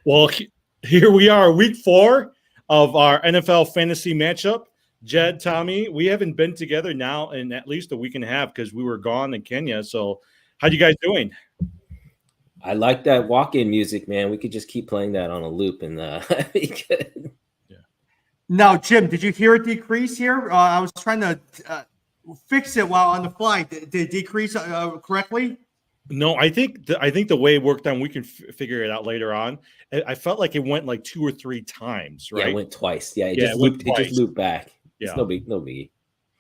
Well, here we are, week 4 of our NFL fantasy matchup. Jed, Tommy, we haven't been together now in at least a week and a half because we were gone in Kenya. So, how you guys doing? I like that walk-in music, man. We could just keep playing that on a loop, and be good. Yeah. Now, Jim, did you hear it decrease here? I was trying to fix it while on the fly. Did it decrease correctly? No, I think the way it worked on, we can figure it out later on. I felt like it went like 2 or 3 times, right? Yeah, it went twice. Yeah, it just looped back. Yeah, it's no biggie.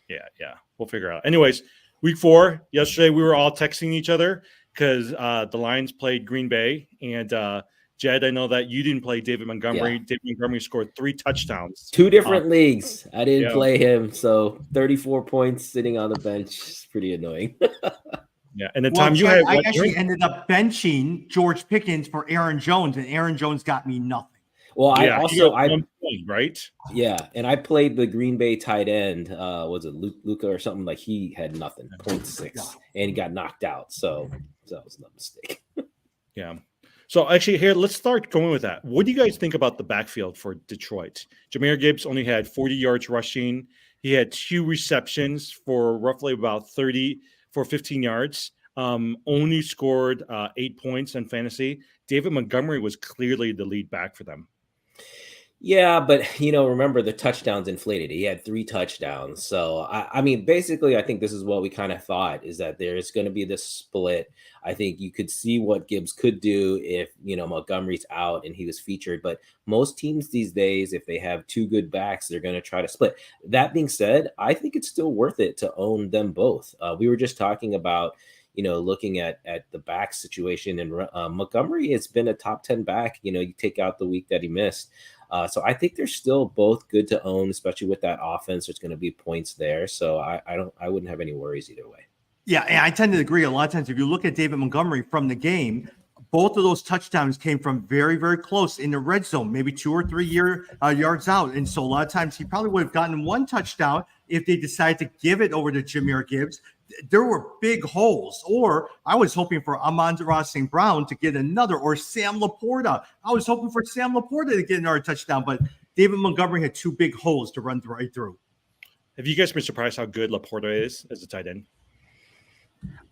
Yeah, we'll figure it out. Anyways, week 4 yesterday, we were all texting each other because the Lions played Green Bay, and Jed, I know that you didn't play David Montgomery. Yeah. David Montgomery scored 3 touchdowns. 2 different leagues. I didn't play him, so 34 points sitting on the bench is pretty annoying. Yeah, and the time you had, I actually ended up benching George Pickens for Aaron Jones, and Aaron Jones got me nothing. Well, I right? Yeah, and I played the Green Bay tight end. Was it Luca or something? Like he had nothing, 0.6, and he got knocked out. So that was no mistake. Yeah. So actually, here let's start going with that. What do you guys think about the backfield for Detroit? Jahmyr Gibbs only had 40 yards rushing. He had 2 receptions for roughly about 30 for 15 yards. Only scored 8 points in fantasy. David Montgomery was clearly the lead back for them. Yeah, but remember the touchdowns inflated. He had 3 touchdowns. So I mean, basically, I think this is what we kind of thought, is that there's going to be this split. I think you could see what Gibbs could do if Montgomery's out and he was featured. But most teams these days, if they have 2 good backs, they're going to try to split. That being said, I think it's still worth it to own them both. We were just talking about looking at the back situation, and Montgomery has been a top 10 back. You take out the week that he missed. So I think they're still both good to own, especially with that offense. There's going to be points there. So I wouldn't have any worries either way. Yeah, and I tend to agree. A lot of times, if you look at David Montgomery from the game, both of those touchdowns came from very, very close in the red zone, maybe 2 or 3 yards out. And so a lot of times he probably would have gotten 1 touchdown if they decided to give it over to Jahmyr Gibbs. There were big holes, or I was hoping for Amon-Ra St. Brown to get another, or Sam Laporta. I was hoping for Sam Laporta to get another touchdown, but David Montgomery had 2 big holes to run right through. Have you guys been surprised how good Laporta is as a tight end?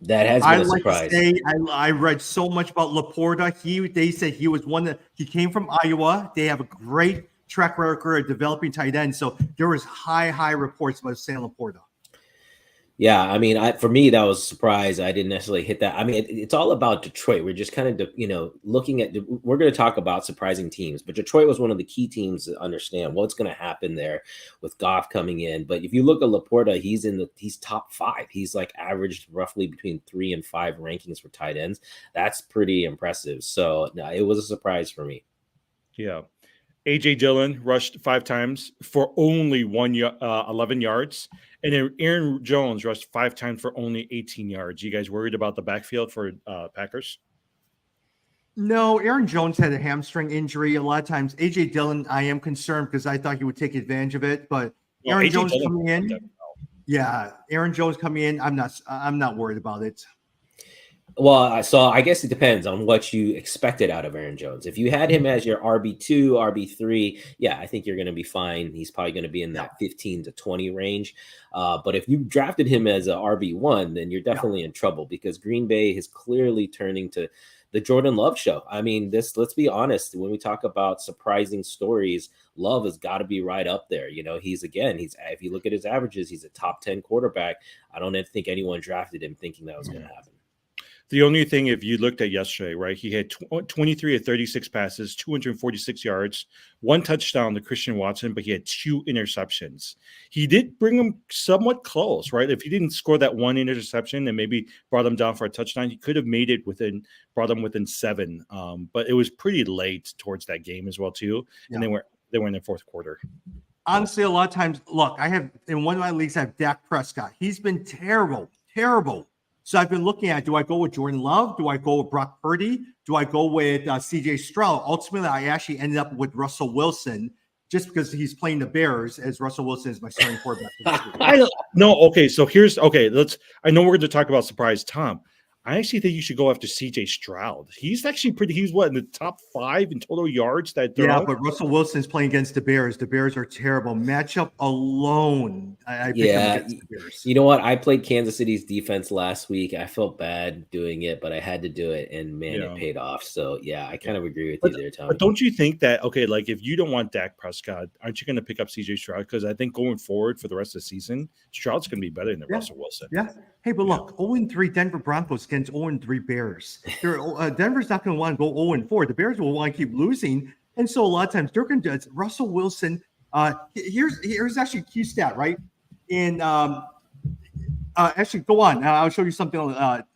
That has been a surprise. I read so much about Laporta. They said he was one that he came from Iowa. They have a great track record of developing tight ends. So there was high reports about Sam Laporta. Yeah, I mean, for me, that was a surprise. I didn't necessarily hit that. I mean, it's all about Detroit. We're just kind of, looking at, we're going to talk about surprising teams, but Detroit was one of the key teams to understand what's going to happen there with Goff coming in. But if you look at Laporta, he's top 5. He's like averaged roughly between 3 and 5 rankings for tight ends. That's pretty impressive. So no, it was a surprise for me. Yeah. A.J. Dillon rushed 5 times for only 11 yards. And then Aaron Jones rushed 5 times for only 18 yards. You guys worried about the backfield for Packers? No, Aaron Jones had a hamstring injury. A lot of times, A.J. Dillon, I am concerned because I thought he would take advantage of it. But Aaron Jones coming in, Aaron Jones coming in, I'm not worried about it. Well, so I guess it depends on what you expected out of Aaron Jones. If you had him as your RB2, RB3, yeah, I think you're going to be fine. He's probably going to be in that 15 to 20 range. But if you drafted him as a RB1, then you're definitely in trouble, because Green Bay is clearly turning to the Jordan Love show. I mean, let's be honest, when we talk about surprising stories, Love has got to be right up there. If you look at his averages, he's a top 10 quarterback. I don't think anyone drafted him thinking that was going to happen. The only thing, if you looked at yesterday, right, he had 23 of 36 passes, 246 yards, 1 touchdown to Christian Watson, but he had 2 interceptions. He did bring him somewhat close, right? If he didn't score that 1 interception and maybe brought him down for a touchdown, he could have made it brought him within 7. But it was pretty late towards that game as well, too. Yeah. And they were in the 4th quarter. Honestly, a lot of times, look, I have in one of my leagues, I have Dak Prescott. He's been terrible. So I've been looking at, do I go with Jordan Love? Do I go with Brock Purdy? Do I go with C.J. Stroud? Ultimately, I actually ended up with Russell Wilson just because he's playing the Bears, as Russell Wilson is my starting quarterback. I know we're going to talk about surprise, Tom. I actually think you should go after CJ Stroud. He's actually pretty. He's what, in the top 5 in total yards that they're Yeah, on? but Russell Wilson's playing against the Bears. The Bears are terrible. Matchup alone, I picked them Yeah, against the Bears. you know what? I played Kansas City's defense last week. I felt bad doing it, but I had to do it, and man, Yeah. it paid off. So yeah, I kind of agree with But, you there, Tommy. but don't you think that, okay, like if you don't want Dak Prescott, aren't you going to pick up CJ Stroud? Because I think going forward for the rest of the season, Stroud's going to be better than Yeah. Russell Wilson. Yeah. Hey, but look, 0-3 Denver Broncos against 0-3 Bears. Denver's not going to want to go 0-4. The Bears will want to keep losing. And so a lot of times they're going to Russell Wilson. Here's actually a key stat, right? And actually, go on. I'll show you something.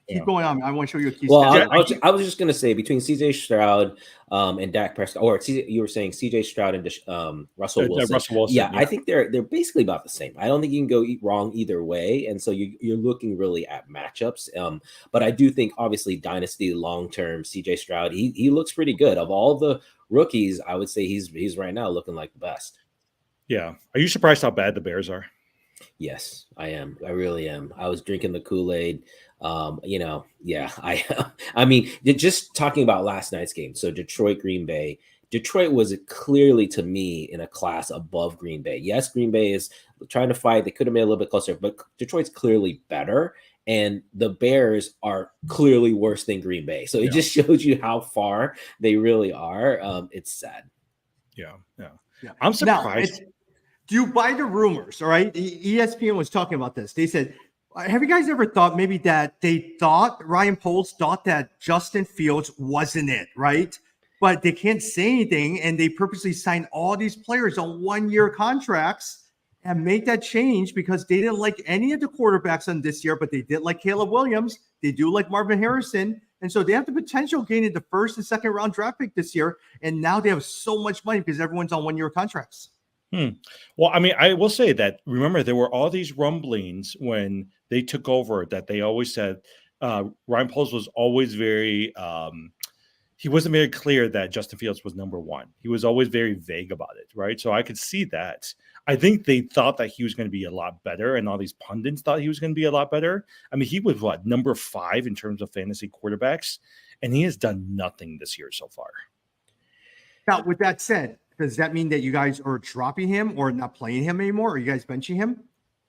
Keep going on. I want to show you a key Well, stat. I was just going to say between CJ Stroud and Dak Prescott, or you were saying CJ Stroud and Russell Wilson. Russell Wilson. Yeah, I think they're basically about the same. I don't think you can go wrong either way, and so you're looking really at matchups. But I do think obviously dynasty long term CJ Stroud, he looks pretty good. Of all the rookies, I would say he's right now looking like the best. Yeah. Are you surprised how bad the Bears are? Yes, I am. I really am. I was drinking the Kool-Aid. Yeah, I mean, just talking about last night's game. So Detroit, Green Bay. Detroit was clearly to me in a class above Green Bay. Yes, Green Bay is trying to fight. They could have made it a little bit closer, but Detroit's clearly better. And the Bears are clearly worse than Green Bay. So it just shows you how far they really are. It's sad. Yeah. Yeah. I'm surprised. Do you buy the rumors? All right. ESPN was talking about this. They said, have you guys ever thought maybe that Ryan Poles thought that Justin Fields wasn't it, right? But they can't say anything, and they purposely signed all these players on 1-year contracts and make that change because they didn't like any of the quarterbacks on this year, but they did like Caleb Williams. They do like Marvin Harrison. And so they have the potential of gaining the 1st and 2nd round draft pick this year. And now they have so much money because everyone's on 1-year contracts. Well, I mean, I will say that, remember, there were all these rumblings when they took over that they always said Ryan Poles was always very he wasn't very clear that Justin Fields was number 1. He was always very vague about it, right? So I could see that. I think they thought that he was going to be a lot better, and all these pundits thought he was going to be a lot better. I mean, he was number 5 in terms of fantasy quarterbacks, and he has done nothing this year so far. Now, with that said, does that mean that you guys are dropping him or not playing him anymore? Are you guys benching him?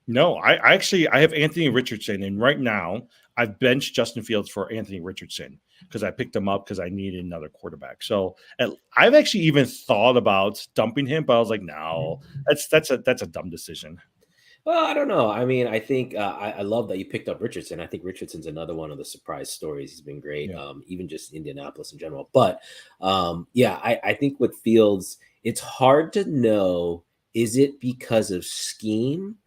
No, I have Anthony Richardson, and right now I've benched Justin Fields for Anthony Richardson because I picked him up because I needed another quarterback. So I've actually even thought about dumping him, but I was like, no, that's a dumb decision. Well, I don't know. I mean, I think I love that you picked up Richardson. I think Richardson's another one of the surprise stories. He's been great, even just Indianapolis in general. But I think with Fields, it's hard to know, is it because of scheme?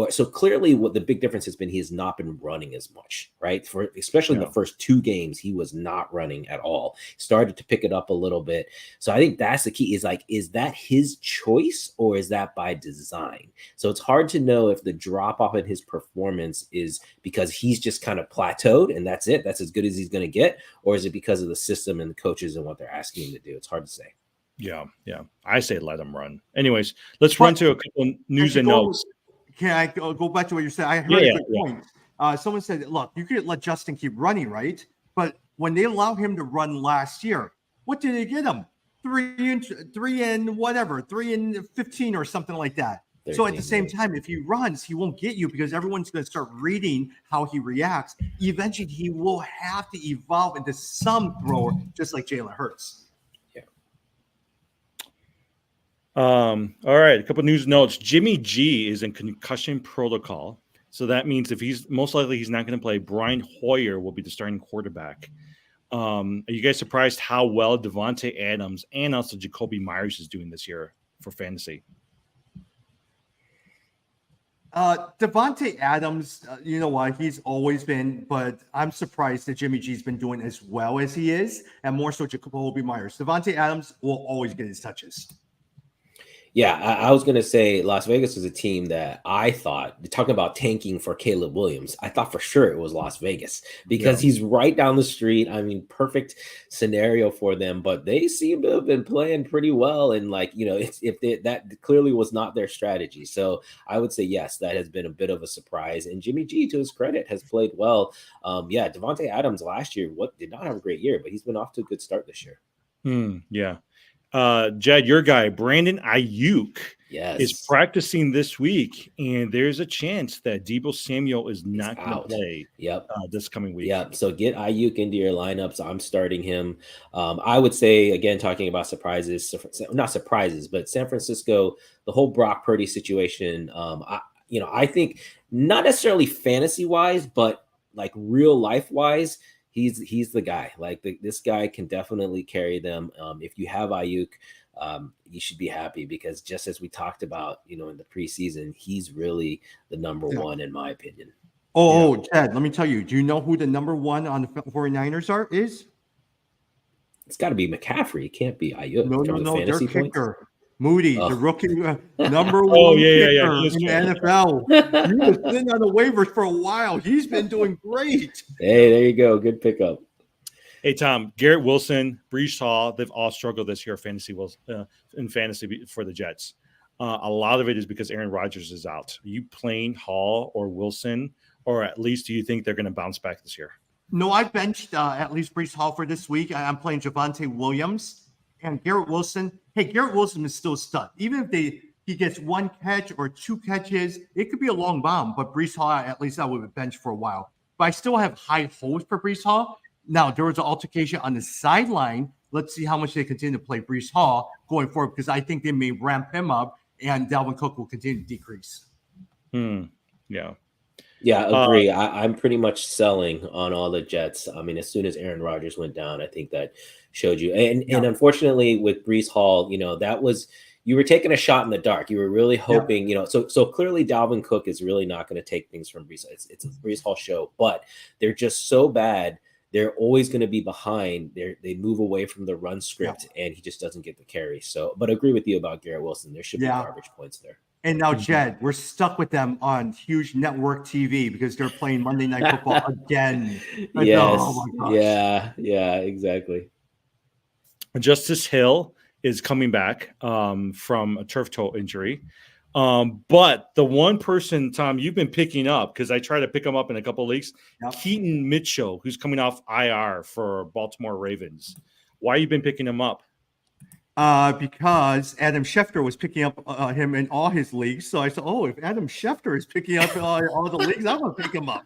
So clearly what the big difference has been, he has not been running as much, right? Especially in the first 2 games, he was not running at all. Started to pick it up a little bit. So I think that's the key, is that his choice or is that by design? So it's hard to know if the drop off in his performance is because he's just kind of plateaued and that's it. That's as good as he's going to get. Or is it because of the system and the coaches and what they're asking him to do? It's hard to say. Yeah. I say let him run. Anyways, let's run to a couple news and notes. Can I go back to what you said? I heard a good point. Someone said, look, you could let Justin keep running, right? But when they allowed him to run last year, what did they get him? 3 and 15 or something like that. 13, so at the same time, if he runs, he won't get you because everyone's going to start reading how he reacts. Eventually, he will have to evolve into some thrower, just like Jalen Hurts. All right, a couple of news notes. Jimmy G is in concussion protocol, so that means if he's not going to play. Brian Hoyer will be the starting quarterback. Are you guys surprised how well Devontae Adams and also Jacoby Myers is doing this year for fantasy? Devontae Adams, you know what? He's always been, but I'm surprised that Jimmy G's been doing as well as he is, and more so Jacoby Myers. Devontae Adams will always get his touches. Yeah, I was gonna say Las Vegas was a team that I thought, talking about tanking for Caleb Williams, I thought for sure it was Las Vegas Yeah. because he's right down the street. I mean, perfect scenario for them, but they seem to have been playing pretty well. And like, that clearly was not their strategy. So I would say yes, that has been a bit of a surprise. And Jimmy G, to his credit, has played well. Yeah, Devontae Adams last year did not have a great year, but he's been off to a good start this year. Yeah. Jed, your guy, Brandon Ayuk, is Yes. practicing this week, and there's a chance that Deebo Samuel is not going to out. play Yep. this coming week. Yep. So get Ayuk into your lineups. I'm starting him. I would say, again, talking about surprises, not surprises, but San Francisco, the whole Brock Purdy situation. I think not necessarily fantasy wise, but like real life wise, he's the guy. Like this guy can definitely carry them. If you have Ayuk, you should be happy because just as we talked about, in the preseason, he's really the number one in my opinion. Oh, Chad, let me tell you. Do you know who the number one on the 49ers is? It's got to be McCaffrey. It can't be Ayuk. No. Their kicker, Moody, the rookie number one kicker in the NFL. He was sitting on the waivers for a while. He's been doing great. Hey, there you go. Good pickup. Hey, Tom, Garrett Wilson, Breece Hall, they've all struggled this year in fantasy for the Jets. A lot of it is because Aaron Rodgers is out. Are you playing Hall or Wilson, or at least do you think they're going to bounce back this year? No, I benched at least Breece Hall for this week. I'm playing Javonte Williams and Garrett Wilson. Hey, Garrett Wilson is still a stud. Even if he gets one catch or two catches, it could be a long bomb. But Breece Hall, at least I would have benched for a while. But I still have high hopes for Breece Hall. Now, there was an altercation on the sideline. Let's see how much they continue to play Breece Hall going forward because I think they may ramp him up and Dalvin Cook will continue to decrease. Yeah. Yeah, agree. I'm pretty much selling on all the Jets. I mean, as soon as Aaron Rodgers went down, I think that showed you. And unfortunately, with Breece Hall, that was you were taking a shot in the dark. You were really hoping, So clearly, Dalvin Cook is really not going to take things from Breece. It's a Breece Hall show, but they're just so bad. They're always going to be behind. They move away from the run script, and he just doesn't get the carry. So, but agree with you about Garrett Wilson. There should be garbage points there. And now, Jed, we're stuck with them on huge network TV because they're playing Monday Night Football again. Yes. Oh my gosh. Yeah, exactly. Justice Hill is coming back from a turf toe injury. But the one person, Tom, you've been picking up, because I try to pick him up in a couple of leagues, Keaton Mitchell, who's coming off IR for Baltimore Ravens. Why you been picking him up? Because Adam Schefter was picking up him in all his leagues. So I said, if Adam Schefter is picking up all the leagues, I'm going to pick him up.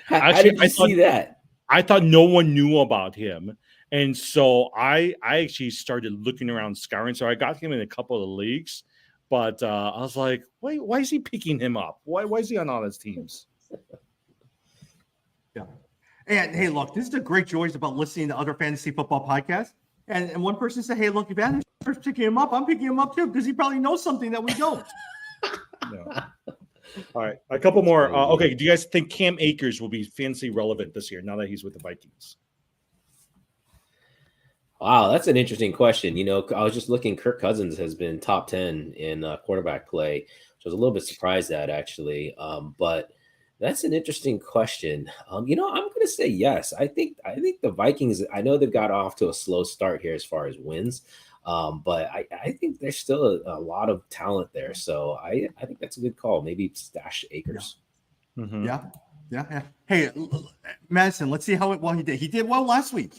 How did you see that? I thought no one knew about him. And so I actually started looking around, scouring. So I got him in a couple of leagues. But I was like, wait, why is he picking him up? Why is he on all his teams? Yeah. And hey, look, this is the great joys about listening to other fantasy football podcasts. And one person said, hey, look, if Adam's picking him up, I'm picking him up too, because he probably knows something that we don't. All right. A couple more. Okay. Do you guys think Cam Akers will be fantasy relevant this year now that he's with the Vikings? Wow, that's an interesting question. I was just looking. Kirk Cousins has been top 10 in quarterback play, which I was a little bit surprised at, actually. But that's an interesting question. I'm going to say yes. I think the Vikings, I know they've got off to a slow start here as far as wins, but I think there's still a lot of talent there. So I think that's a good call. Maybe stash Akers. Yeah. Mm-hmm. Yeah. Hey, Madison, let's see how well he did. He did well last week.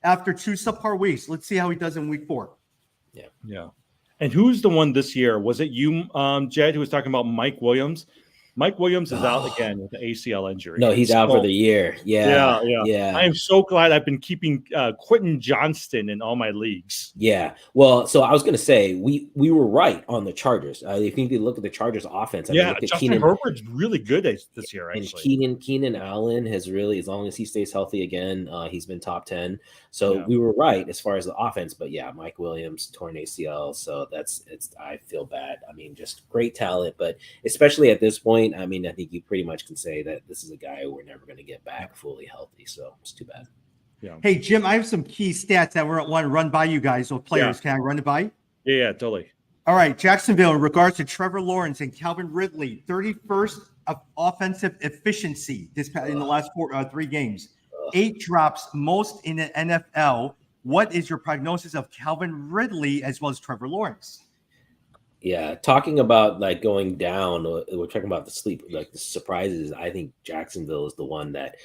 After 2 subpar weeks. Let's see how he does in week 4. Yeah. And who's the one this year? Was it you, Jed, who was talking about Mike Williams? Mike Williams is out again with the ACL injury. No, he's out for the year. Yeah. I am so glad I've been keeping Quentin Johnston in all my leagues. Yeah. Well, so I was going to say we were right on the Chargers. I think you look at the Chargers offense. Look at Justin Herbert's really good this year, actually. And Keenan Allen has really, as long as he stays healthy again, he's been top 10. So we were right as far as the offense. But yeah, Mike Williams torn ACL. So I feel bad. I mean, just great talent, but especially at this point, I mean, I think you pretty much can say that this is a guy who we're never going to get back fully healthy. So it's too bad. Yeah. Hey, Jim, I have some key stats that we want to run by you guys. So players, can I run it by? Yeah, totally. All right, Jacksonville, in regards to Trevor Lawrence and Calvin Ridley, 31st of offensive efficiency in the last 3 games. 8 drops, most in the NFL. What is your prognosis of Calvin Ridley as well as Trevor Lawrence? Yeah, talking about like going down, we're talking about the surprises. I think Jacksonville is the one that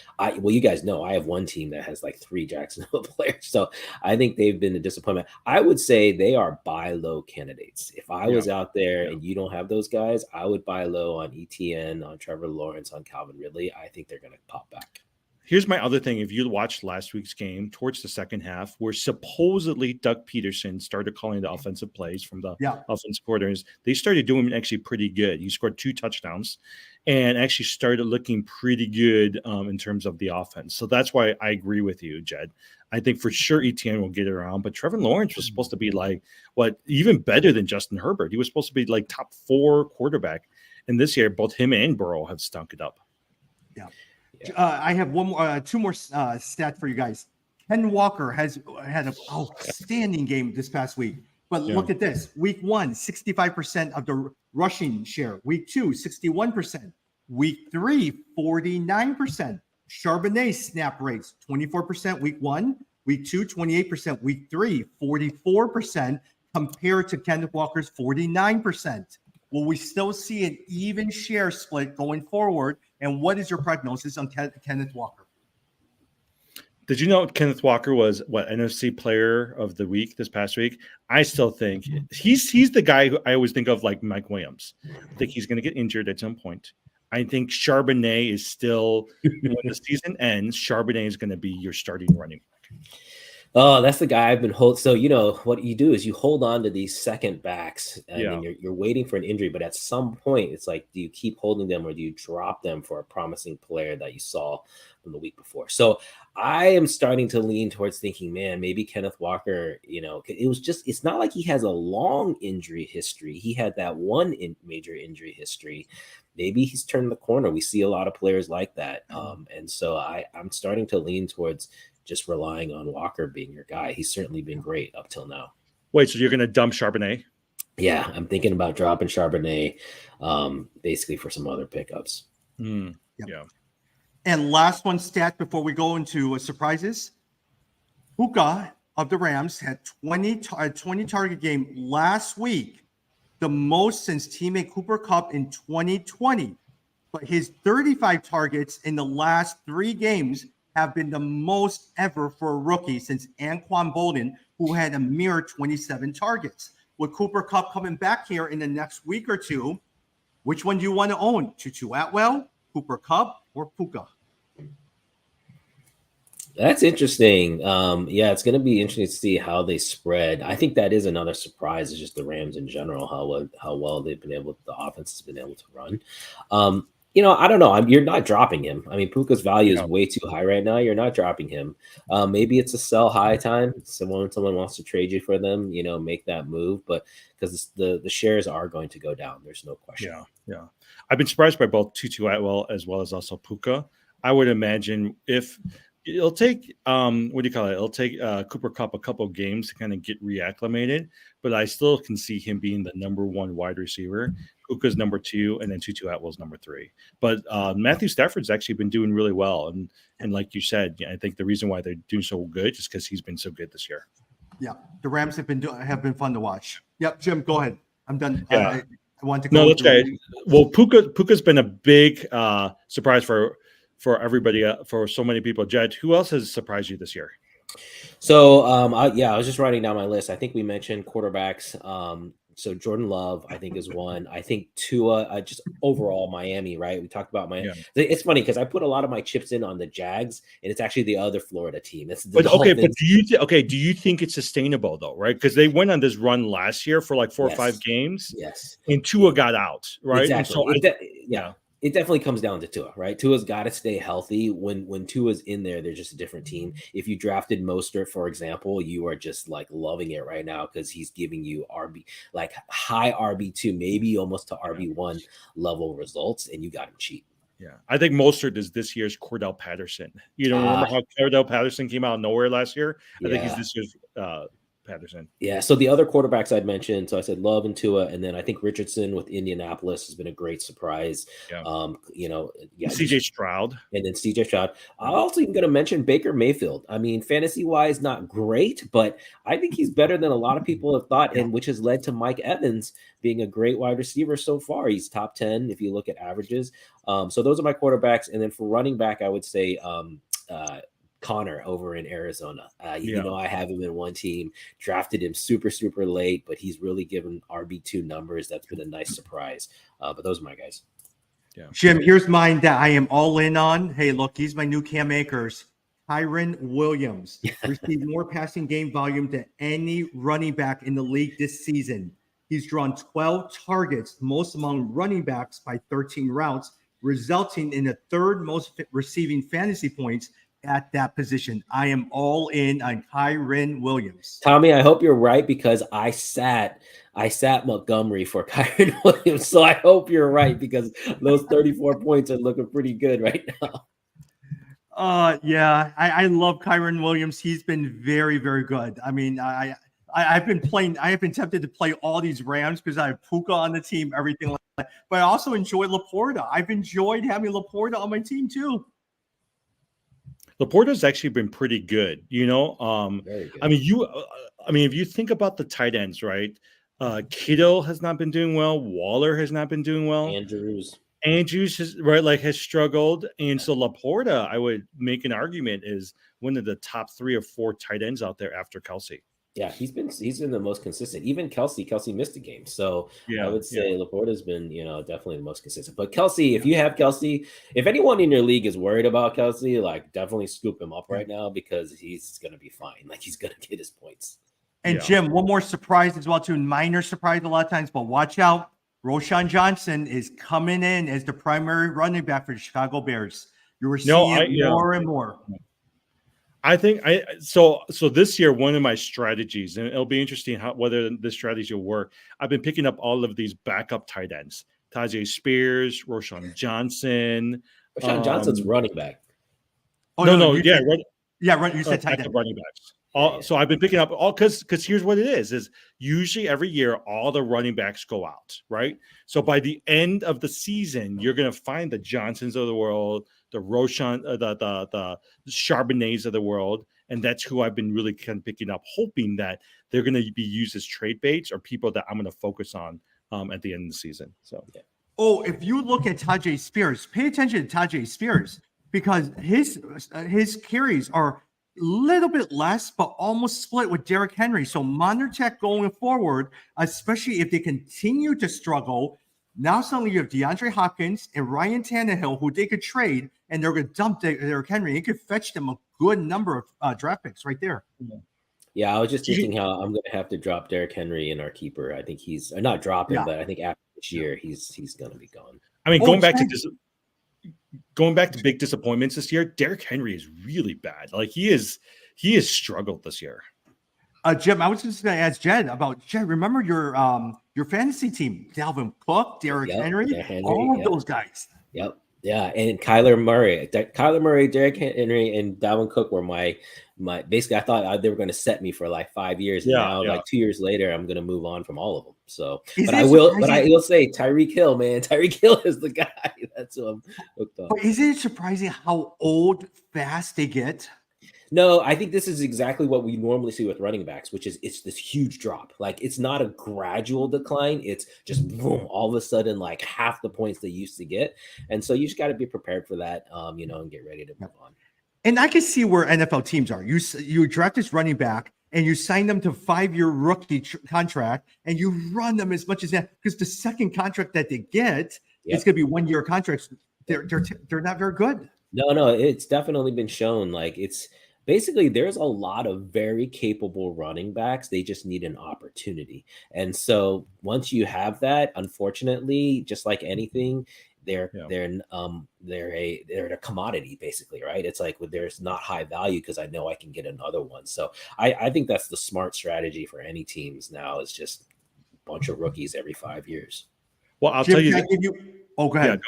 you guys know, I have one team that has like 3 Jacksonville players. So I think they've been a disappointment. I would say they are buy low candidates. If I was out there and you don't have those guys, I would buy low on ETN, on Trevor Lawrence, on Calvin Ridley. I think they're going to pop back. Here's my other thing. If you watched last week's game towards the second half, where supposedly Doug Peterson started calling the offensive plays from the offensive coordinators, they started doing actually pretty good. He scored 2 touchdowns and actually started looking pretty good in terms of the offense. So that's why I agree with you, Jed. I think for sure ETN will get it around, but Trevor Lawrence was supposed to be like even better than Justin Herbert. He was supposed to be like top 4 quarterback. And this year, both him and Burrow have stunk it up. Yeah. I have 2 more stats for you guys. Ken Walker has had an outstanding game this past week. But look at this. Week 1, 65% of the rushing share. Week 2, 61%. Week 3, 49%. Charbonnet snap rates, 24% week 1. Week 2, 28%. Week 3, 44%, compared to Kenneth Walker's 49%. Will we still see an even share split going forward? And what is your prognosis on Kenneth Walker? Did you know Kenneth Walker was NFC Player of the Week this past week? I still think he's the guy who I always think of like Mike Williams. I think he's going to get injured at some point. I think Charbonnet is still, when the season ends, Charbonnet is going to be your starting running back. Oh, that's the guy I've been holding. So, what you do is you hold on to these second backs and then you're waiting for an injury. But at some point, it's like, do you keep holding them or do you drop them for a promising player that you saw from the week before? So I am starting to lean towards thinking, man, maybe Kenneth Walker, it's not like he has a long injury history. He had that one major injury history. Maybe he's turned the corner. We see a lot of players like that. And so I'm starting to lean towards just relying on Walker being your guy. He's certainly been great up till now. Wait, so you're going to dump Charbonnet? Yeah, I'm thinking about dropping Charbonnet basically for some other pickups. Yeah. And last one stat before we go into surprises. Puka of the Rams had 20 target game last week, the most since teammate Cooper Kupp in 2020. But his 35 targets in the last 3 games have been the most ever for a rookie since Anquan Bolden, who had a mere 27 targets. With Cooper Kupp coming back here in the next week or 2, which one do you want to own? Tutu Atwell, Cooper Kupp, or Puka? That's interesting. It's going to be interesting to see how they spread. I think that is another surprise. Is just the Rams in general, how well they've been able, the offense has been able to run. I don't know. You're not dropping him. I mean, Puka's value is way too high right now. You're not dropping him. Maybe it's a sell high time. Someone wants to trade you for them, make that move. But because the shares are going to go down, there's no question. Yeah. I've been surprised by both Tutu Atwell as well as also Puka. I would imagine if it'll take it'll take Cooper Kupp a couple of games to kind of get reacclimated, but I still can see him being the number 1 wide receiver. Puka's number 2, and then Tutu Atwell's number 3. But Matthew Stafford's actually been doing really well, and like you said, I think the reason why they're doing so good is because he's been so good this year. Yeah, the Rams have been fun to watch. Yep, Jim, go ahead. I'm done. Yeah. I want to go. No, that's right. Well, Puka's been a big surprise for everybody, for so many people. Jed, who else has surprised you this year? So, I was just writing down my list. I think we mentioned quarterbacks. So Jordan Love, I think, is one. I think Tua, just overall Miami, right? We talked about Miami. Yeah. It's funny because I put a lot of my chips in on the Jags, and it's actually the other Florida team. But do you think it's sustainable though, right? Because they went on this run last year for like 4 or 5 games. Yes. And Tua got out, right? Exactly. And so it definitely comes down to Tua, right? Tua's got to stay healthy. When Tua's in there, they're just a different team. If you drafted Mostert, for example, you are just like loving it right now because he's giving you like high RB2, maybe almost to RB1 level results, and you got him cheap. Yeah, I think Mostert is this year's Cordell Patterson. Remember how Cordell Patterson came out of nowhere last year? I think he's this year's Patterson. Yeah. So the other quarterbacks I'd mentioned, so I said Love and Tua, and then I think Richardson with Indianapolis has been a great surprise. Yeah. CJ Stroud. And then CJ Stroud. I'm also even going to mention Baker Mayfield. I mean, fantasy wise, not great, but I think he's better than a lot of people have thought, and which has led to Mike Evans being a great wide receiver so far. He's top 10 if you look at averages. So those are my quarterbacks. And then for running back, I would say Connor over in Arizona. You know, I have him in one team, drafted him super, super late, but he's really given RB2 numbers. That's been a nice surprise. But those are my guys. Yeah. Jim, here's mine that I am all in on. Hey, look, he's my new Cam Akers. Kyren Williams received more passing game volume than any running back in the league this season. He's drawn 12 targets, most among running backs by 13 routes, resulting in the third most receiving fantasy points at that position. I am all in on Kyren Williams. Tommy, I hope you're right because I sat Montgomery for Kyren Williams. So I hope you're right because those 34 points are looking pretty good right now. Yeah, I love Kyren Williams. He's been very, very good. I mean, I've been tempted to play all these Rams because I have Puka on the team, everything like that. But I also enjoy Laporta. I've enjoyed having Laporta on my team too. Laporta's actually been pretty good, you know. I mean, if you think about the tight ends, right? Kittle has not been doing well. Waller has not been doing well. Andrews has struggled, and so Laporta, I would make an argument, is one of the top 3 or 4 tight ends out there after Kelsey. Yeah, he's been the most consistent. Even Kelsey missed a game. So I would say Laporta's been, definitely the most consistent. But Kelsey, if you have Kelsey, if anyone in your league is worried about Kelsey, like definitely scoop him up right now because he's going to be fine. Like he's going to get his points. And Jim, one more surprise as well too. Minor surprise a lot of times, but watch out. Roshan Johnson is coming in as the primary running back for the Chicago Bears. You're seeing it more and more. I think so this year, one of my strategies, and it'll be interesting whether this strategy will work. I've been picking up all of these backup tight ends: Tajay Spears, Roshan Johnson. Roshan Johnson's running back. Oh, no, you said tight end. Running backs. So I've been picking up all because here's what it is usually every year all the running backs go out, right? So by the end of the season, you're gonna find the Johnsons of the world, the Roshan, the Charbonnets of the world, and that's who I've been really kind of picking up, hoping that they're going to be used as trade baits or people that I'm going to focus on at the end of the season. So, if you look at Tajay Spears, pay attention to Tajay Spears because his carries are a little bit less, but almost split with Derrick Henry. So Montertech going forward, especially if they continue to struggle. Now suddenly you have DeAndre Hopkins and Ryan Tannehill, who they could trade, and they're going to dump Derrick Henry. It could fetch them a good number of draft picks right there. Yeah, I was just thinking how I'm going to have to drop Derrick Henry in our keeper. I think he's not dropping, but I think after this year he's going to be gone. I mean, going back to big disappointments this year, Derrick Henry is really bad. Like he has struggled this year. Jim, I was just going to ask Jed about Remember your fantasy team: Dalvin Cook, Derrick Henry, all of those guys. Yep. Yeah, and Kyler Murray, Derrick Henry, and Dalvin Cook were my. Basically, I thought they were going to set me for like 5 years. And now, like 2 years later, I'm going to move on from all of them. So, I will say Tyreek Hill, man. Tyreek Hill is the guy. That's who I'm hooked on. But isn't it surprising how fast they get? No, I think this is exactly what we normally see with running backs, which is it's this huge drop. Like it's not a gradual decline. It's just boom, all of a sudden, like half the points they used to get. And so you just got to be prepared for that, and get ready to move on. And I can see where NFL teams are. You draft this running back and you sign them to 5-year rookie contract and you run them as much as that because the second contract that they get is going to be 1-year contracts. They're not very good. No, it's definitely been shown. Like it's basically there's a lot of very capable running backs. They just need an opportunity. And so once you have that, unfortunately, just like anything, they're a commodity basically, right? It's like there's not high value because I know I can get another one. So I think that's the smart strategy for any teams now is just a bunch of rookies every 5 years. Well, I'll tell you. Go ahead.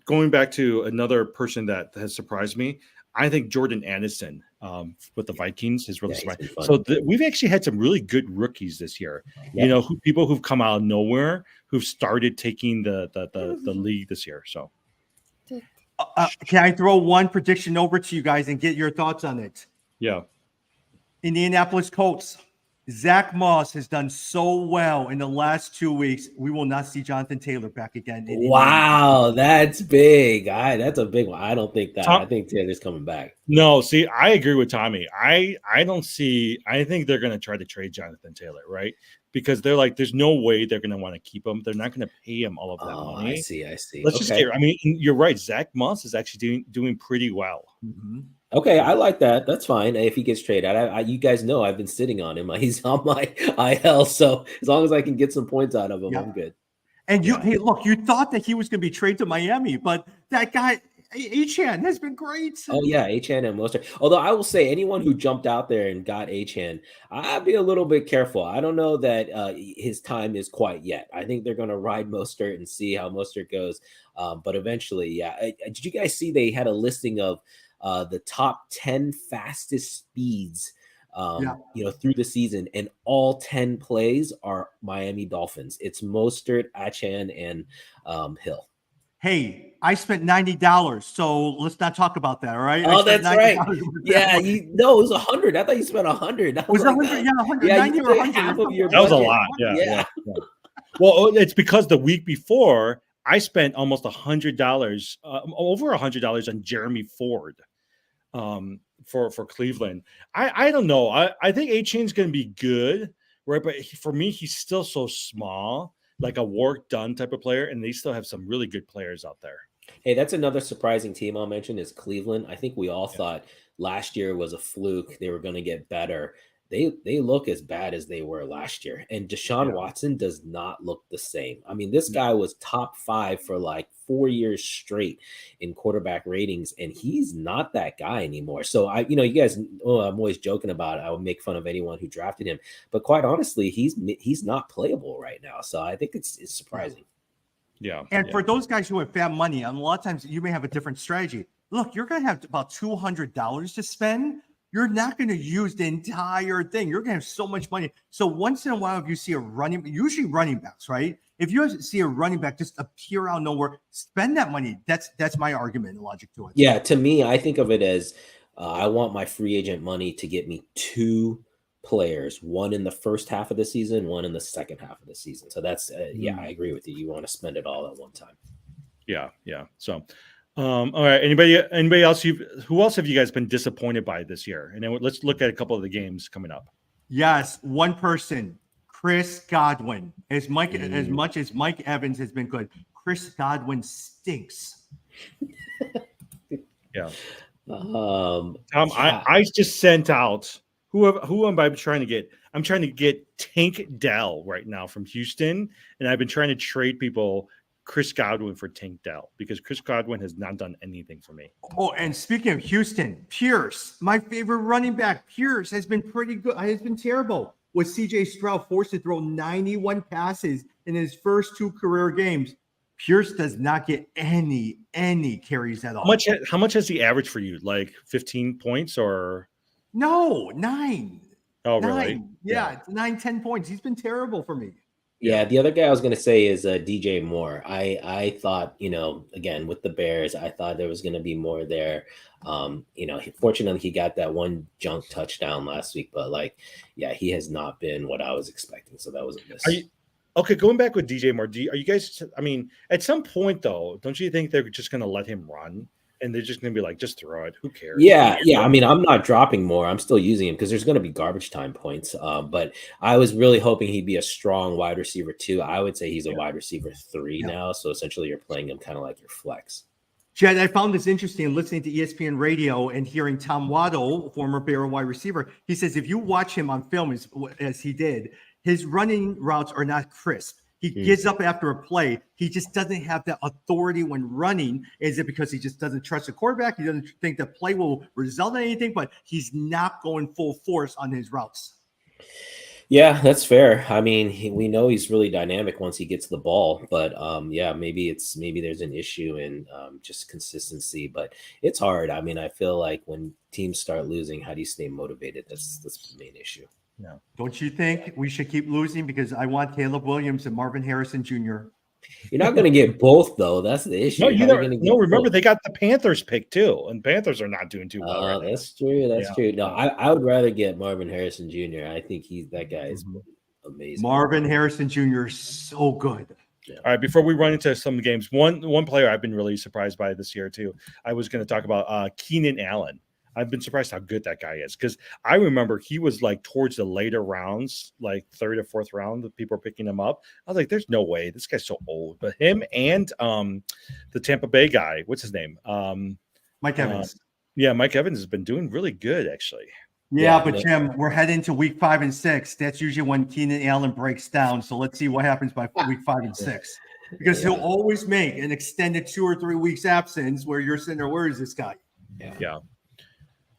Going back to another person that has surprised me. I think Jordan Anderson with the Vikings is really Yeah, he's smart. been fun. So we've actually had some really good rookies this year. Yeah. You know, people who've come out of nowhere who've started taking the league this year. So Can I throw one prediction over to you guys and get your thoughts on it? yeah. Indianapolis Colts. Zach Moss has done so well in the last 2 weeks. We will not see Jonathan Taylor back again. Wow, that's big. That's a big one. I don't think that. I think Taylor's coming back. No, see, I agree with Tommy. I don't see. I think they're going to try to trade Jonathan Taylor, right? Because they're like, there's no way they're going to want to keep him. They're not going to pay him all of that money. I see. Let's just get. I mean, you're right. Zach Moss is actually doing pretty well. Mm-hmm. Okay, I like that. That's fine if he gets traded. You guys know I've been sitting on him. He's on my IL, so as long as I can get some points out of him, I'm good. And hey, look, you thought that he was going to be traded to Miami, but that guy Achane has been great. Oh yeah, Achane and Mostert. Although I will say, anyone who jumped out there and got Achane, I'd be a little bit careful. I don't know that his time is quite yet. I think they're going to ride Mostert and see how Mostert goes. But eventually, yeah. Did you guys see they had a listing of the top 10 fastest speeds through the season, and all 10 plays are Miami Dolphins. It's Mostert, Achane, and Hill. Hey, I spent $90, so let's not talk about that, all right? Oh, that's right. Yeah, it was 100. I thought you spent 100. Was it 100? Yeah, 190 or 100. Half of your that was a budget. lot. Yeah. Well, it's because the week before I spent almost $100, over $100 on Jeremy Ford. For Cleveland. I don't know. I think Achane's going to be good, right? But for me, he's still so small, like a work done type of player, and they still have some really good players out there. Hey, that's another surprising team I'll mention is Cleveland. I think we all thought last year was a fluke. They were going to get better. They look as bad as they were last year. And Deshaun Watson does not look the same. I mean, this guy was top 5 for like 4 years straight in quarterback ratings, and he's not that guy anymore. So you guys, I'm always joking about it. I would make fun of anyone who drafted him, but quite honestly, he's not playable right now. So I think it's surprising. Yeah. And for those guys who have fat money, and a lot of times you may have a different strategy. Look, you're going to have about $200 to spend. You're not going to use the entire thing. You're going to have so much money. So once in a while, if you see usually running backs, right? If you see a running back just appear out of nowhere, spend that money. That's my argument and logic to it. Yeah, to me, I think of it as I want my free agent money to get me 2 players, one in the first half of the season, one in the second half of the season. So that's I agree with you. You want to spend it all at one time. Yeah. So. All right. Anybody else? Who else have you guys been disappointed by this year? And then let's look at a couple of the games coming up. Yes, one person, Chris Godwin. As much as Mike Evans has been good, Chris Godwin stinks. Yeah. Tom, I just sent out who am I trying to get? I'm trying to get Tank Dell right now from Houston, and I've been trying to trade people Chris Godwin for Tank Dell because Chris Godwin has not done anything for me. Oh, and speaking of Houston, Pierce, my favorite running back, Pierce has been pretty good. Has been terrible. With CJ Stroud forced to throw 91 passes in his first 2 career games, Pierce does not get any carries at all. How much has he averaged for you? Like 15 points or? No, 9. Oh, 9. really? Yeah, 9, 10 points. He's been terrible for me. Yeah, the other guy I was going to say is DJ Moore. I thought, again, with the Bears, I thought there was going to be more there. Fortunately, he got that one junk touchdown last week, but he has not been what I was expecting. So that was a miss. Okay, going back with DJ Moore, are you guys, I mean, at some point, though, don't you think they're just going to let him run? And they're just going to be like, just throw it. Who cares? Yeah. I mean, I'm not dropping more. I'm still using him because there's going to be garbage time points. But I was really hoping he'd be a strong wide receiver 2. I would say he's a wide receiver 3 now. So essentially you're playing him kind of like your flex. Jed, I found this interesting listening to ESPN radio and hearing Tom Waddle, former Bear wide receiver. He says if you watch him on film as he did, his running routes are not crisp. He gives up after a play. He just doesn't have that authority when running. Is it because he just doesn't trust the quarterback? He doesn't think the play will result in anything, but he's not going full force on his routes. Yeah, that's fair. I mean, we know he's really dynamic once he gets the ball, but yeah, maybe there's an issue in just consistency, but it's hard. I mean, I feel like when teams start losing, how do you stay motivated? That's the main issue. Yeah. Don't you think we should keep losing? Because I want Caleb Williams and Marvin Harrison Jr. You're not going to get both though. That's the issue. No, How you are know, gonna no. get Remember, both? they got the Panthers pick too, and Panthers are not doing too well right now. That's true. That's Yeah. true. No, I would rather get Marvin Harrison Jr. I think that guy is Mhm. amazing. Marvin Harrison Jr. is so good. All right, before we run into some games, one player I've been really surprised by this year too. I was going to talk about Keenan Allen. I've been surprised how good that guy is because I remember he was like towards the later rounds, like third or fourth round, that people were picking him up. I was like, "There's no way this guy's so old." But him and the Tampa Bay guy, what's his name? Mike Evans. Yeah, Mike Evans has been doing really good actually. Yeah, Yeah, but no- Jim, we're heading to week 5 and 6. That's usually when Keenan Allen breaks down. So let's see what happens by week 5 and 6. Because he'll Yeah. always make an extended 2 or 3 weeks absence where you're sitting there, where is this guy? Yeah.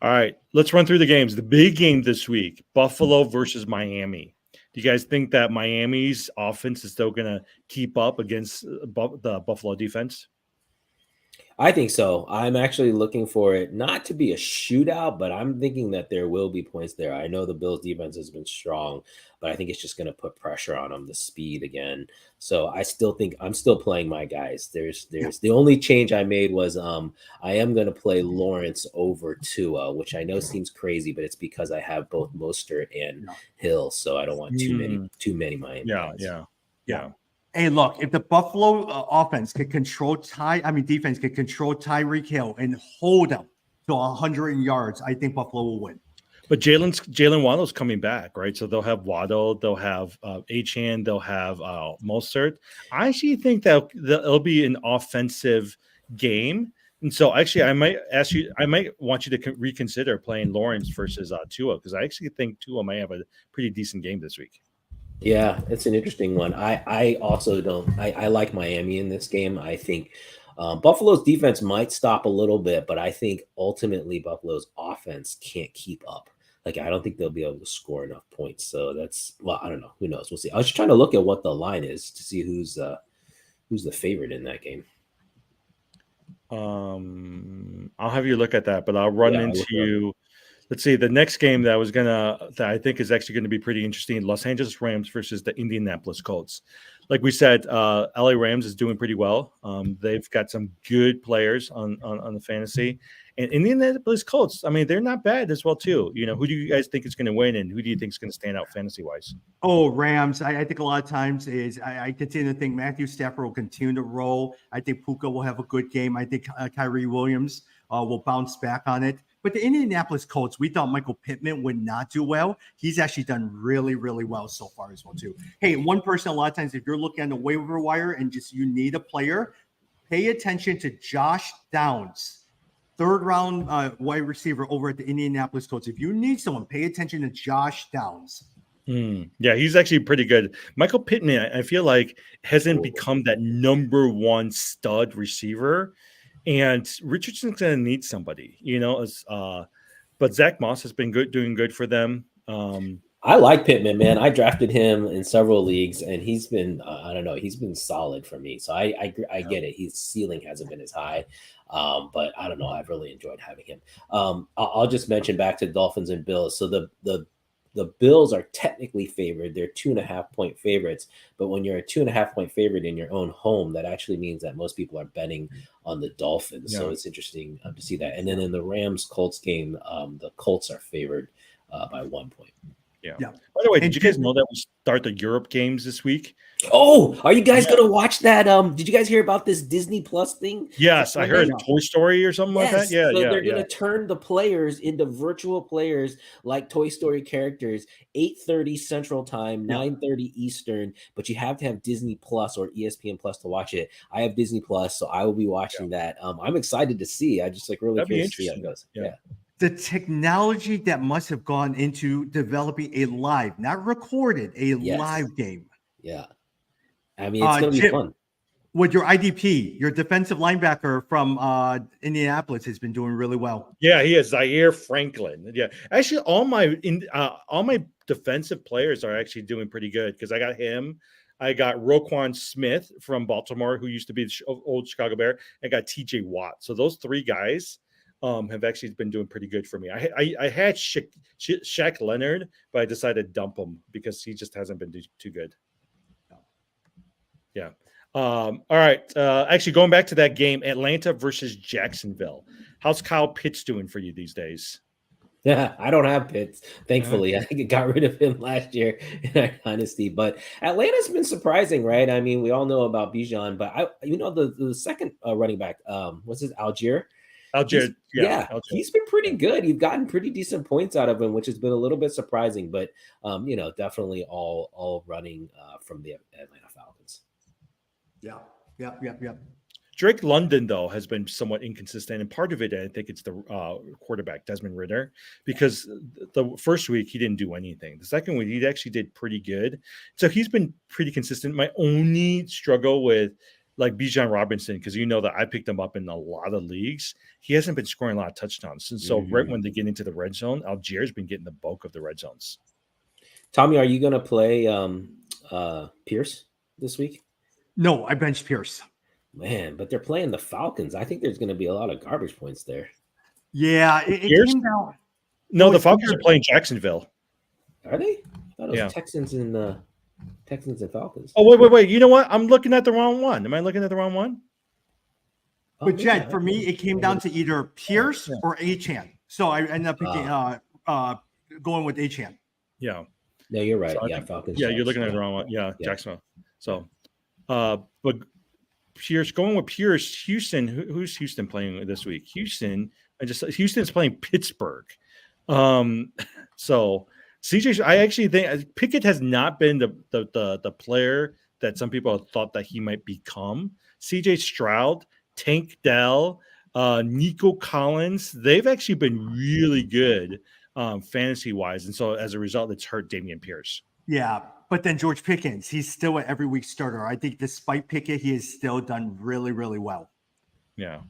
All right, let's run through the games. The big game this week: Buffalo versus Miami. Do you guys think that Miami's offense is still going to keep up against the Buffalo defense? I think so. I'm actually looking for it not to be a shootout, but I'm thinking that there will be points there. I know the Bills defense has been strong, but I think it's just going to put pressure on them, the speed again. So I still think I'm still playing my guys. There's the only change I made was I am going to play Lawrence over Tua, which I know seems crazy, but it's because I have both Mostert and Hill, so I don't want too many Miami Yeah, guys. yeah. Hey, look, if the Buffalo offense could control defense could control Tyreek Hill and hold him to 100 yards, I think Buffalo will win. But Jalen Waddle's coming back, right? So they'll have Waddle, they'll have Achane, they'll have Mostert. I actually think that it'll be an offensive game. And so actually, I might want you to reconsider playing Lawrence versus Tua, because I actually think Tua might have a pretty decent game this week. Yeah, it's an interesting one. I also don't. I like Miami in this game. I think Buffalo's defense might stop a little bit, but I think ultimately Buffalo's offense can't keep up. Like I don't think they'll be able to score enough points. So I don't know. Who knows? We'll see. I was just trying to look at what the line is to see who's the favorite in that game. I'll have you look at that, but I'll run into. Let's see, the next game that I think is actually going to be pretty interesting: Los Angeles Rams versus the Indianapolis Colts. Like we said, LA Rams is doing pretty well. They've got some good players on the fantasy, and Indianapolis Colts. I mean, they're not bad as well too. You know, who do you guys think is going to win, and who do you think is going to stand out fantasy wise? Oh, Rams. I think a lot of times I continue to think Matthew Stafford will continue to roll. I think Puka will have a good game. I think Kyrie Williams will bounce back on it. But the Indianapolis Colts, we thought Michael Pittman would not do well. He's actually done really, really well so far as well, too. Hey, one person, a lot of times, if you're looking on the waiver wire and just you need a player, pay attention to Josh Downs, third-round wide receiver over at the Indianapolis Colts. If you need someone, pay attention to Josh Downs. Yeah, he's actually pretty good. Michael Pittman, I feel like, hasn't become that number one stud receiver. And Richardson's going to need somebody, you know. But Zach Moss has been doing good for them. I like Pittman, man. I drafted him in several leagues, and he's been I don't know, he's been solid for me. So I get it. His ceiling hasn't been as high, but I don't know. I've really enjoyed having him. I'll just mention back to Dolphins and Bills. So the Bills are technically favored. They're 2.5 point favorites. But when you're a 2.5 point favorite in your own home, that actually means that most people are betting on the Dolphins. Yeah. So it's interesting to see that. And then in the Rams-Colts game, the Colts are favored by 1 point. Yeah. By the way, did you guys know that we start the Europe games this week? Oh, are you guys going to watch that? Did you guys hear about this Disney Plus thing? Yes, I heard Toy Story or something like that. Yeah, so they're going to turn the players into virtual players like Toy Story characters, 8:30 Central Time, 9:30 Eastern, but you have to have Disney Plus or ESPN Plus to watch it. I have Disney Plus, so I will be watching that. I'm excited to see. I just really curious to see how it goes. Yeah. The technology that must have gone into developing a live, not recorded, live game. Yeah. I mean, it's going to be fun. with your IDP, your defensive linebacker from Indianapolis has been doing really well. Yeah, he is Zaire Franklin. Yeah, actually, all my defensive players are actually doing pretty good because I got him. I got Roquan Smith from Baltimore, who used to be the old Chicago Bear. I got T.J. Watt. So those three guys have actually been doing pretty good for me. I had Shaq Leonard, but I decided to dump him because he just hasn't been too good. Yeah. All right. Actually, going back to that game, Atlanta versus Jacksonville. How's Kyle Pitts doing for you these days? Yeah, I don't have Pitts, thankfully. I think I got rid of him last year in our dynasty. But Atlanta's been surprising, right? I mean, we all know about Bijan, but the second running back, what's his Algier? Algier, he's been pretty good. You've gotten pretty decent points out of him, which has been a little bit surprising. But definitely all running from the Atlanta Falcons. Yeah. Drake London, though, has been somewhat inconsistent. And part of it, I think it's the quarterback, Desmond Ridder, because the first week he didn't do anything. The second week, he actually did pretty good. So he's been pretty consistent. My only struggle with like Bijan Robinson, because you know that I picked him up in a lot of leagues, he hasn't been scoring a lot of touchdowns. And so right when they get into the red zone, Algier's been getting the bulk of the red zones. Tommy, are you going to play Pierce this week? No, I benched Pierce. Man, but they're playing the Falcons. I think there's going to be a lot of garbage points there. Yeah, it came down. No, the Falcons are playing Jacksonville. Are they? I thought it was Texans and Falcons. Oh, wait. You know what? I'm looking at the wrong one. Am I looking at the wrong one? But Jed, for me, it came down to either Pierce or Achane. So I ended up picking, going with Achane. Yeah. No, you're right. So Falcons. Yeah, you're looking at the wrong one. Yeah, Jacksonville. So, but Pierce, going with Pierce, Houston. Who's Houston playing this week? Houston's playing Pittsburgh. So CJ, I actually think Pickett has not been the player that some people thought that he might become. CJ Stroud, Tank Dell, Nico Collins, they've actually been really good fantasy wise, and so as a result, it's hurt Dameon Pierce. Yeah. But then George Pickens, he's still an every week starter. I think despite Pickett, he has still done really, really well. Yeah.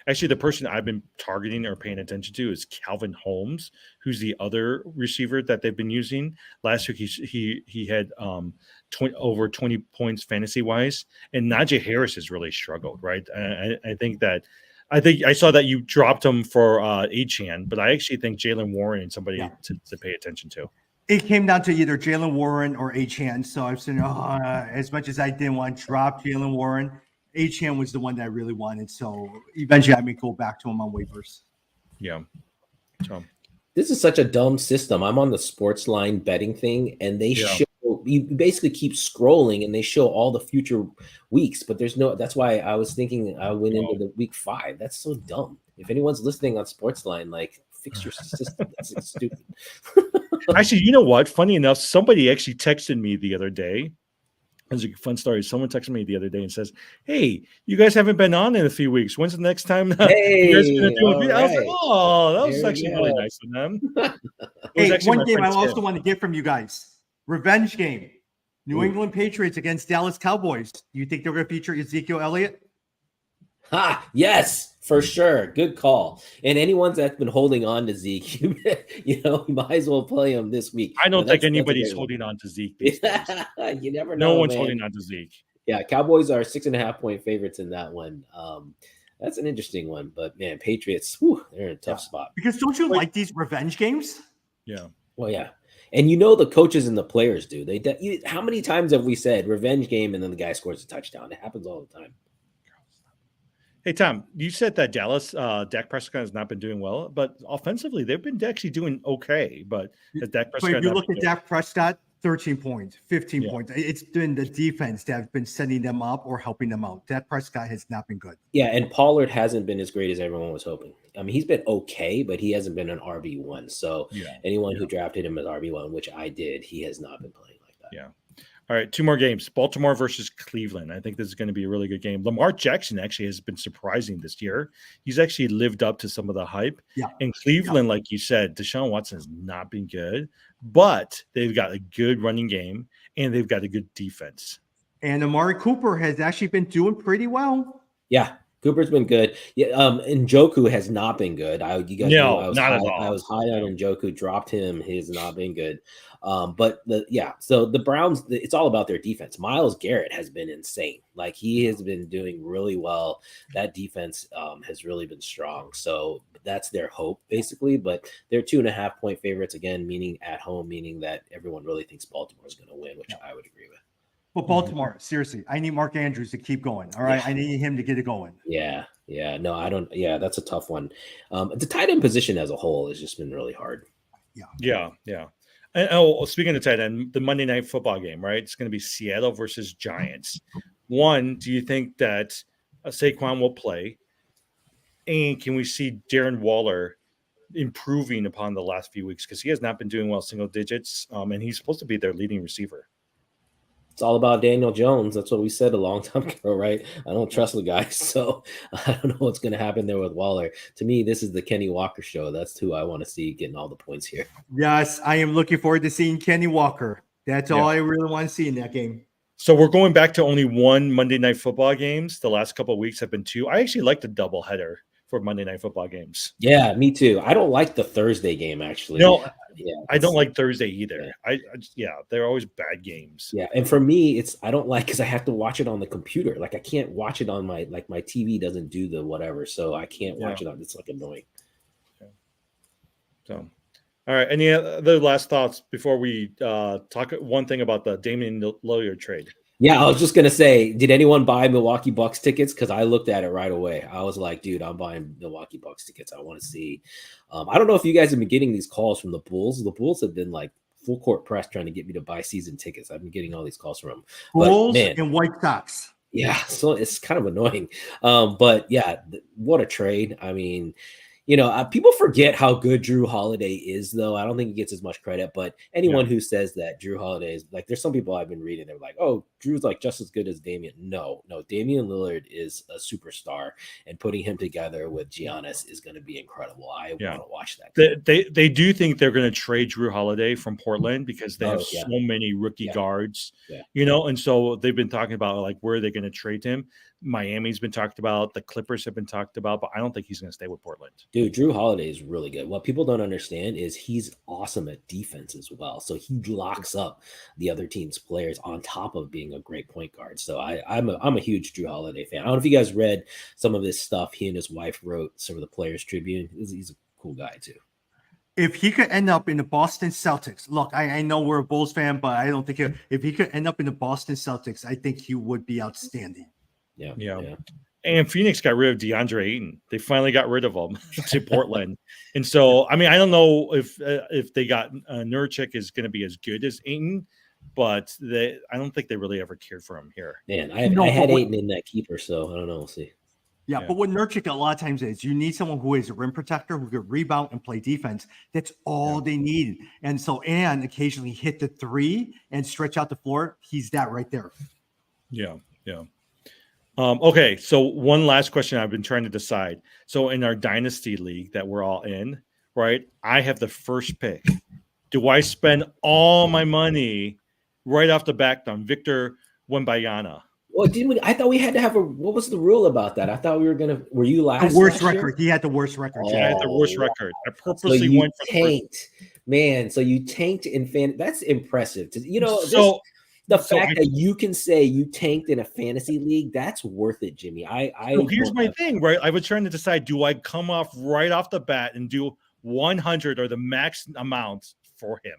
Actually, the person I've been targeting or paying attention to is Calvin Holmes, who's the other receiver that they've been using. Last week, he had over 20 points fantasy wise, and Najee Harris has really struggled, right? I think I saw that you dropped him for Achane, but I actually think Jaylen Warren and somebody to pay attention to. It came down to either Jaylen Warren or Achane. So I was saying, as much as I didn't want to drop Jaylen Warren, Achane was the one that I really wanted. So eventually I may go back to him on waivers. Yeah. So this is such a dumb system. I'm on the sports line betting thing, and they show you basically keep scrolling and they show all the future weeks, but there's no. That's why I was thinking I went into the week 5. That's so dumb. If anyone's listening on sports line, like fix your system. That's stupid. Actually, you know what? Funny enough, somebody actually texted me the other day. It's a fun story. Someone texted me the other day and says, "Hey, you guys haven't been on in a few weeks. When's the next time you guys gonna do it?" I was like, "Oh, that was actually really nice of them." Hey, one game I also want to get from you guys: revenge game. New England Patriots against Dallas Cowboys. Do you think they're going to feature Ezekiel Elliott? Yes, for sure. Good call. And anyone that's been holding on to Zeke, you might as well play him this week. I don't think anybody's holding on to Zeke these days. You never know. No one's holding on to Zeke. Yeah, Cowboys are 6.5-point favorites in that one. That's an interesting one. But man, Patriots, they're in a tough spot. Because don't you like these revenge games? Yeah. Well, yeah. And the coaches and the players do. How many times have we said revenge game and then the guy scores a touchdown? It happens all the time. Hey, Tom, you said that Dallas, Dak Prescott has not been doing well, but offensively, they've been actually doing okay. But has Dak Prescott? But if you look at Dak Prescott, 13 points, 15 points. It's been the defense that has been setting them up or helping them out. Dak Prescott has not been good. Yeah, and Pollard hasn't been as great as everyone was hoping. I mean, he's been okay, but he hasn't been an RB1. So anyone who drafted him as RB1, which I did, he has not been playing like that. Yeah. All right, 2 more games. Baltimore versus Cleveland. I think this is going to be a really good game. Lamar Jackson actually has been surprising this year. He's actually lived up to some of the hype. Yeah. And Cleveland, like you said, Deshaun Watson has not been good, but they've got a good running game and they've got a good defense. And Amari Cooper has actually been doing pretty well. Yeah, Cooper's been good. Yeah, Njoku has not been good. You guys know No, not at all. I was high on Njoku, dropped him. He has not been good. But so the Browns, it's all about their defense. Myles Garrett has been insane. Like he has been doing really well. That defense has really been strong. So that's their hope basically. But they're 2.5-point favorites again, meaning at home, meaning that everyone really thinks Baltimore is going to win, which I would agree with. But Baltimore, seriously, I need Mark Andrews to keep going. All right. Yeah. I need him to get it going. Yeah. No, I don't. Yeah, that's a tough one. The tight end position as a whole has just been really hard. Yeah. And speaking of tight end, the Monday Night Football game, right? It's going to be Seattle versus Giants. One, do you think that Saquon will play? And can we see Darren Waller improving upon the last few weeks? Because he has not been doing well single digits, and he's supposed to be their leading receiver. It's all about Daniel Jones. That's what we said a long time ago, right? I don't trust the guy, so I don't know what's going to happen there with Waller. To me, this is the Kenny Walker show. That's who I want to see getting all the points here. Yes, I am looking forward to seeing Kenny Walker. That's all I really want to see in that game. So we're going back to only one Monday Night Football games. The last couple of weeks have been two. I actually like the doubleheader for Monday Night Football games. Yeah, me too. I don't like the Thursday game, actually. No, yeah, I don't like Thursday either. They're always bad games. Yeah, and for me, I don't like because I have to watch it on the computer. Like I can't watch it on my TV doesn't do the whatever, so I can't watch it on. It's like annoying. So, all right. Any other last thoughts before we talk one thing about the Damian Lillard trade? Yeah, I was just gonna say, did anyone buy Milwaukee Bucks tickets? Because I looked at it right away. I was like, dude, I'm buying Milwaukee Bucks tickets. I want to see. I don't know if you guys have been getting these calls from the Bulls. The Bulls have been like full court press trying to get me to buy season tickets. I've been getting all these calls from them. Bulls and White Sox. Yeah, so it's kind of annoying. But yeah, what a trade. I mean, people forget how good Drew Holiday is, though. I don't think he gets as much credit, but anyone who says that Drew Holiday is like, there's some people I've been reading, they're like, oh, Drew's like just as good as Damian. No, Damian Lillard is a superstar, and putting him together with Giannis is going to be incredible. I want to watch that. They do think they're going to trade Drew Holiday from Portland because they have so many rookie guards, and so they've been talking about like where are they going to trade him. Miami's been talked about, the Clippers have been talked about, but I don't think he's going to stay with Portland. Dude, Drew Holiday is really good. What people don't understand is he's awesome at defense as well. So he locks up the other team's players on top of being a great point guard. So I'm a huge Drew Holiday fan. I don't know if you guys read some of his stuff. He and his wife wrote some of the Players Tribune. He's a cool guy too. If he could end up in the Boston Celtics, look, I know we're a Bulls fan, but I don't think if he could end up in the Boston Celtics, I think he would be outstanding. Yeah. And Phoenix got rid of DeAndre Ayton. They finally got rid of him to Portland. And so, I mean, I don't know if they got Nurkic is going to be as good as Ayton, but I don't think they really ever cared for him here. Man, I had Ayton in that keeper, so I don't know. We'll see. Yeah, but what Nurkic a lot of times is you need someone who is a rim protector who could rebound and play defense. That's all they need. And occasionally hit the three and stretch out the floor. He's that right there. Yeah. Okay, so one last question I've been trying to decide. So in our dynasty league that we're all in, right? I have the first pick. Do I spend all my money right off the bat on Victor Wembanyama? Well, I thought we had to have what was the rule about that? I thought we were going to, were you last? The worst record. He had the worst record. I had the worst record. I purposely went for tanked. Man, so you tanked in fan. That's impressive. The fact that you can say you tanked in a fantasy league, that's worth it, Jimmy. Here's my thing, right? I was trying to decide, do I come off right off the bat and do 100 or the max amount for him?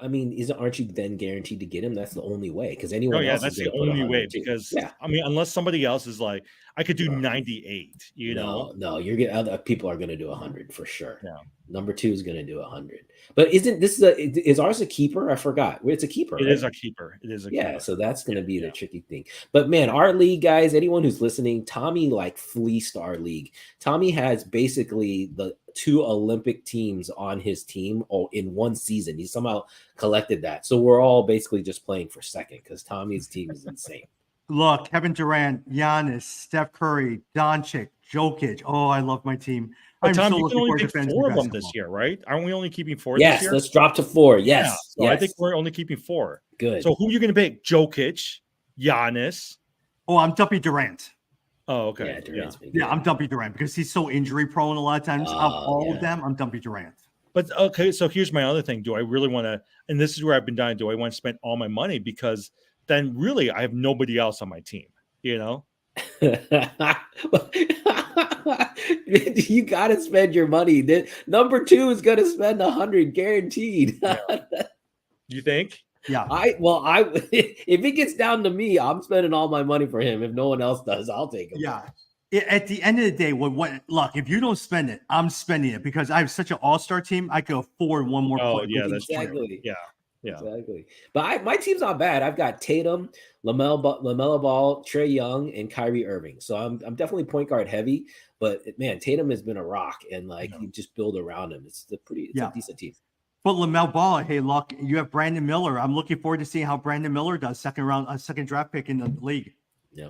I mean, aren't you then guaranteed to get him? That's the only way, because anyone else that's the only way. Because I mean, unless somebody else is like, I could do 98. No, you're getting other people are going to do 100 for sure. Yeah. Number 2 is going to do 100. But is ours a keeper? I forgot. It's a keeper. It is a keeper. It is a keeper. Yeah, so that's going to be the tricky thing. But man, our league, guys, anyone who's listening, Tommy fleeced our league. Tommy has basically the 2 Olympic teams on his team in one season. He somehow collected that. So we're all basically just playing for second because Tommy's team is insane. Look, Kevin Durant, Giannis, Steph Curry, Doncic, Jokic. Oh, I love my team. But I'm Tom, so you can looking only forward to pick fantasy 4 of them basketball. this year, right? Aren't we only keeping 4 this Yes, year? let's drop to 4. Yeah. Yes. So I yes. think we're only keeping 4. Good. So who are you going to pick? Jokic, Giannis. Oh, I'm dumping Durant. Oh, okay. Yeah, Durant's been Yeah, good. I'm dumping Durant because he's so injury prone a lot of times. Of all yeah. of them, I'm dumping Durant. But okay, so here's my other thing. Do I really want to? And this is where I've been dying. Do I want to spend all my money? Because then really I have nobody else on my team. You know? You got to spend your money. Number 2 is going to spend 100 guaranteed. You think? Yeah. If it gets down to me, I'm spending all my money for him. If no one else does, I'll take him. Yeah. At the end of the day, look, if you don't spend it, I'm spending it because I have such an all-star team. I could afford one more Oh, player. yeah, that's true. Exactly. Yeah. Yeah. Exactly. But my team's not bad. I've got Tatum, LaMelo Ball, Trae Young, and Kyrie Irving. So I'm definitely point guard heavy. But man, Tatum has been a rock, and you just build around him. It's a decent team. But LaMelo Ball, hey, look, you have Brandon Miller. I'm looking forward to seeing how Brandon Miller does. Second draft pick in the league. Yeah.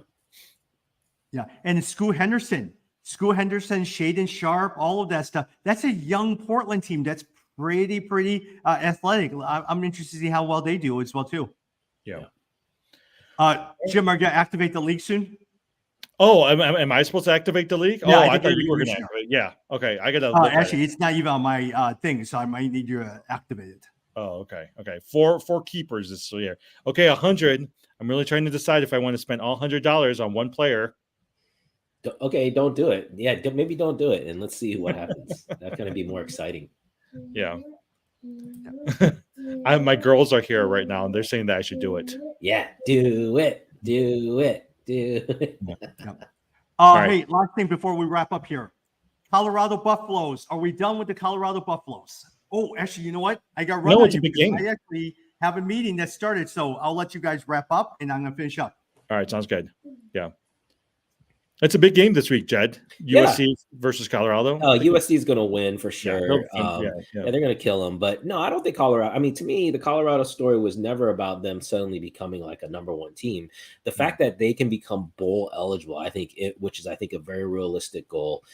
Yeah. And Scoot Henderson, Shaden Sharp, all of that stuff. That's a young Portland team that's pretty athletic. I'm interested to see how well they do as well, too. Yeah. Jim, are you going to activate the league soon? Oh, am I supposed to activate the league? Yeah, Oh, I I think thought you're you the were going to commissioner. activate. Yeah. Okay. I got to Actually, it's not even on my thing, so I might need you to activate it. Oh, okay. Okay. Four keepers this year. Okay, 100. I'm really trying to decide if I want to spend all $100 on one player. Okay, don't do it. Yeah, maybe don't do it, and let's see what happens. That's going to be more exciting. Yeah. My girls are here right now, and they're saying that I should do it. Yeah, do it. right. Hey, last thing before we wrap up here. Colorado Buffaloes. Are we done with the Colorado Buffaloes? Oh, actually, you know what? I got run No, on it's a you big because game. I actually have a meeting that started, so I'll let you guys wrap up, and I'm going to finish up. All right, sounds good. Yeah. It's a big game this week, Jed. Yeah. USC versus Colorado. USC is going to win for sure. Yeah, they're going to kill them. But no, I don't think Colorado. I mean, to me, the Colorado story was never about them suddenly becoming like a number 1 team. The fact that they can become bowl eligible, which is a very realistic goal.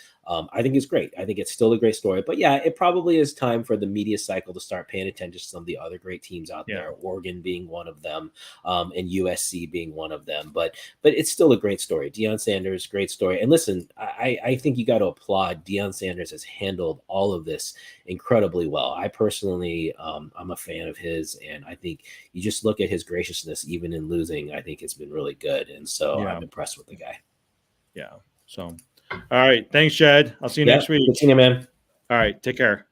I think is great. I think it's still a great story. But yeah, it probably is time for the media cycle to start paying attention to some of the other great teams out there. Oregon being one of them, and USC being one of them. But it's still a great story. Deion Sanders, great story. And listen, I think you got to applaud Deion Sanders has handled all of this incredibly well. I personally, I'm a fan of his, and I think you just look at his graciousness, even in losing. I think it's been really good, and so I'm impressed with the guy. Yeah. So, all right. Thanks, Jed. I'll see you next week. Good seeing you, man. All right. Take care.